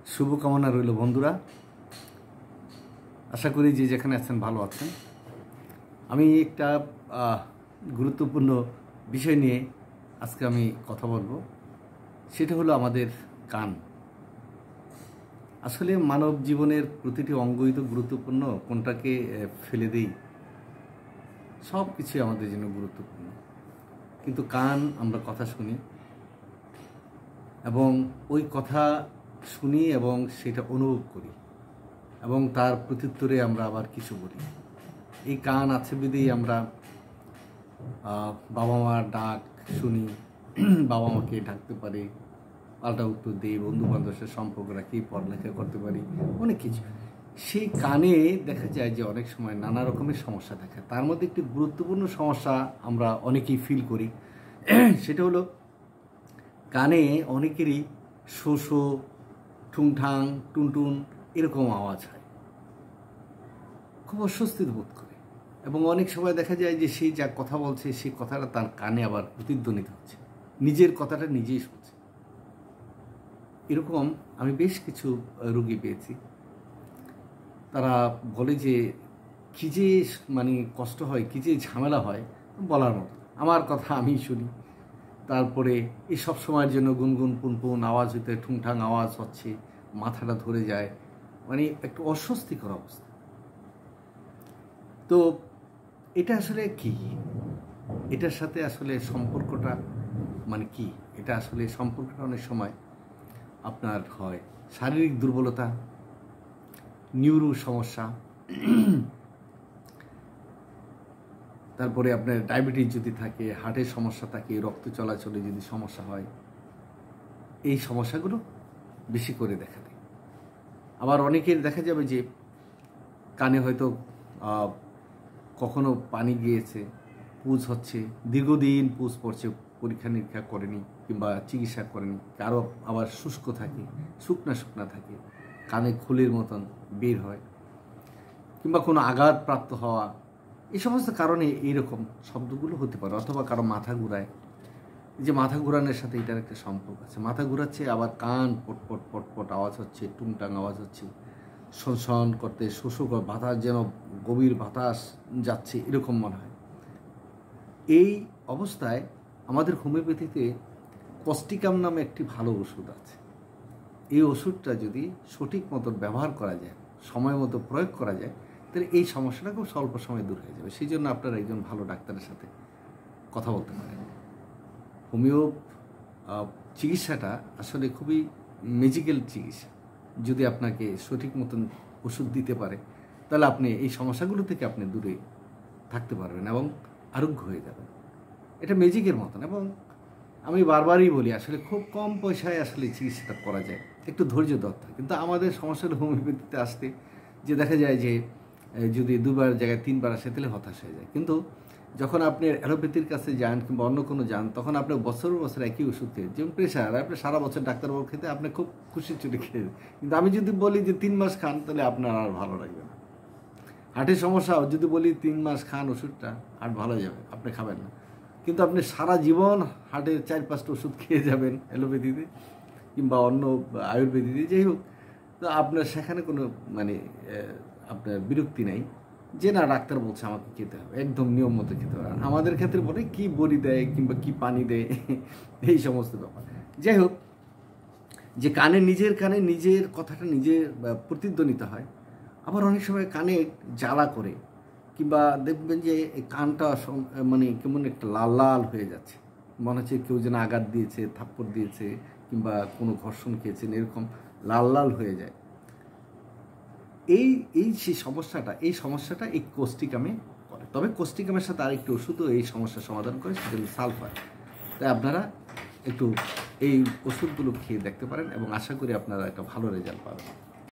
শুভকামনা রইল বন্ধুরা। আশা করি যে যেখানে আছেন ভালো আছেন। আমি একটা গুরুত্বপূর্ণ বিষয় নিয়ে আজকে আমি কথা বলবো। সেটা হলো আমাদের কান। আসলে মানব জীবনের প্রতিটি অঙ্গই তো গুরুত্বপূর্ণ, কোনটাকে ফেলে দেই? সব কিছুই আমাদের জন্য গুরুত্বপূর্ণ, কিন্তু কান আমরা কথা শুনি এবং ওই কথা শুনি এবং সেটা অনুভব করি এবং তার প্রত্যুত্তরে আমরা আবার কিছু বলি। এই কান আছে বিধেই আমরা বাবা মার ডাক শুনি, বাবা মাকে ডাকতে পারি, পাল্টা উত্তর দিই, বন্ধু বান্ধবের সম্পর্ক রাখি, পড়ালেখা করতে পারি, অনেক কিছু। সেই কানে দেখা যায় যে অনেক সময় নানা রকমের সমস্যা থাকে। তার মধ্যে একটি গুরুত্বপূর্ণ সমস্যা আমরা অনেকেই ফিল করি, সেটা হলো কানে অনেকেরই শো শো, ঠুংঠাং, টুনটুন এরকম আওয়াজ হয়, খুব অস্বস্তি বোধ করে। এবং অনেক সময় দেখা যায় যে সেই যা কথা বলছে সেই কথাটা তার কানে আবার প্রতিধ্বনিত হচ্ছে, নিজের কথাটা নিজেই শুনছে। এরকম আমি বেশ কিছু রোগী পেয়েছি। তারা বলে যে কী যে কষ্ট হয়, কী যে ঝামেলা হয় বলার মতো। আমার কথা আমি শুনি, তারপরে এই সব সময়ের জন্য গুনগুন পুনপুন আওয়াজ হতে, ঠুংঠাং আওয়াজ হচ্ছে, মাথাটা ধরে যায়, একটু অস্বস্তিকর অবস্থা। তো এটা আসলে কি? এটার সাথে আসলে সম্পর্কটা কি? এটা আসলে সম্পর্কটা অনেক সময় আপনার হয় শারীরিক দুর্বলতা, নিউরো সমস্যা, তারপরে আপনার ডায়াবেটিস যদি থাকে, হার্টের সমস্যা থাকে, রক্ত চলাচলে যদি সমস্যা হয়, এই সমস্যাগুলো বেশি করে দেখা দেয়। আবার অনেকের দেখা যাবে যে কানে হয়তো কখনো পানি গিয়েছে, পুজ হচ্ছে, দীর্ঘদিন পুজ পড়ছে, পরীক্ষা নিরীক্ষা করেনি কিংবা চিকিৎসা করেনি। কারো আবার শুষ্ক থাকে, শুকনা শুকনা থাকে, কানে খুলের মতন বের হয়, কিংবা কোনো আঘাতপ্রাপ্ত হওয়া, এই সমস্ত কারণে এইরকম শব্দগুলো হতে পারে। অথবা কারো মাথা ঘুরায়, যে মাথা ঘুরানোর সাথে এটার একটা সম্পর্ক আছে। মাথা ঘুরাচ্ছে, আবার কান পটপট পটপট আওয়াজ হচ্ছে, টুংটাং আওয়াজ হচ্ছে, শন করতে, শোষক বাতাস যেন গভীর বাতাস যাচ্ছে এরকম মনে হয়। এই অবস্থায় আমাদের হোমিওপ্যাথিতে কস্টিকাম নামে একটি ভালো ওষুধ আছে। এই ওষুধটা যদি সঠিক মতো ব্যবহার করা যায়, সময় মতো প্রয়োগ করা যায়, তাহলে এই সমস্যাটা খুব স্বল্প সময়ে দূর হয়ে যাবে। সেই জন্য আপনারা একজন ভালো ডাক্তারের সাথে কথা বলতে পারেন। হোমিও চিকিৎসাটা আসলে খুবই ম্যাজিক্যাল চিকিৎসা। যদি আপনাকে সঠিক মতন ওষুধ দিতে পারে, তাহলে আপনি এই সমস্যাগুলো থেকে আপনি দূরে থাকতে পারবেন এবং আরোগ্য হয়ে যাবেন। এটা ম্যাজিকের মতন। এবং আমি বারবারই বলি, আসলে খুব কম পয়সায় আসলে চিকিৎসাটা করা যায়, একটু ধৈর্য ধরতে হয়। কিন্তু আমাদের সমস্যাটা হোমিওপ্যাথিতে আসতে যে দেখা যায় যে যদি দুবার জায়গায় তিনবার আসে তাহলে হতাশ হয়ে যায়। কিন্তু যখন আপনি অ্যালোপ্যাথির কাছে যান কিংবা অন্য কোনো যান, তখন আপনি বছর বছর একই ওষুধ খেয়ে, যেমন প্রেশার, আপনি সারা বছর ডাক্তারবাবু খেতে আপনি খুব খুশি ছুটি খেয়ে। কিন্তু আমি যদি বলি যে 3 মাস খান, তাহলে আপনার আর ভালো লাগবে না। হার্টের সমস্যাও যদি বলি 3 মাস খান ওষুধটা, হার্ট ভালো যাবে, আপনি খাবেন না। কিন্তু আপনি সারা জীবন হার্টের 4-5টা ওষুধ খেয়ে যাবেন অ্যালোপ্যাথিতে কিংবা অন্য আয়ুর্বেদিতে, যাই হোক। তো আপনার সেখানে কোনো আপনার বিরক্তি নেই যে না ডাক্তার বলছে আমাকে খেতে হবে, একদম নিয়ম মতো খেতে হবে। আমাদের ক্ষেত্রে বলে কি বড়ি দেয় কিংবা কি পানি দেয়, এই সমস্ত ব্যাপার। যাই হোক, যে নিজের কানে নিজের কথাটা নিজের প্রতিধ্বনিত হয়। আবার অনেক সময় কানে জ্বালা করে, কিংবা দেখবেন যে কানটা কেমন একটা লাল লাল হয়ে যাচ্ছে, মনে হচ্ছে কেউ যেন আঘাত দিয়েছে, থাপ্পড় দিয়েছে কিংবা কোনো ঘর্ষণ খেয়েছেন, এরকম লাল লাল হয়ে যায়। সেই সমস্যাটা এই কোস্টিকামে করে। তবে কোস্টিকামের সাথে আরেকটি ওষুধও এই সমস্যার সমাধান করে, সেটা হলো সালফার। তাই আপনারা একটু এই ওষুধগুলো খেয়ে দেখতে পারেন এবং আশা করি আপনারা একটা ভালো রেজাল্ট পাবেন।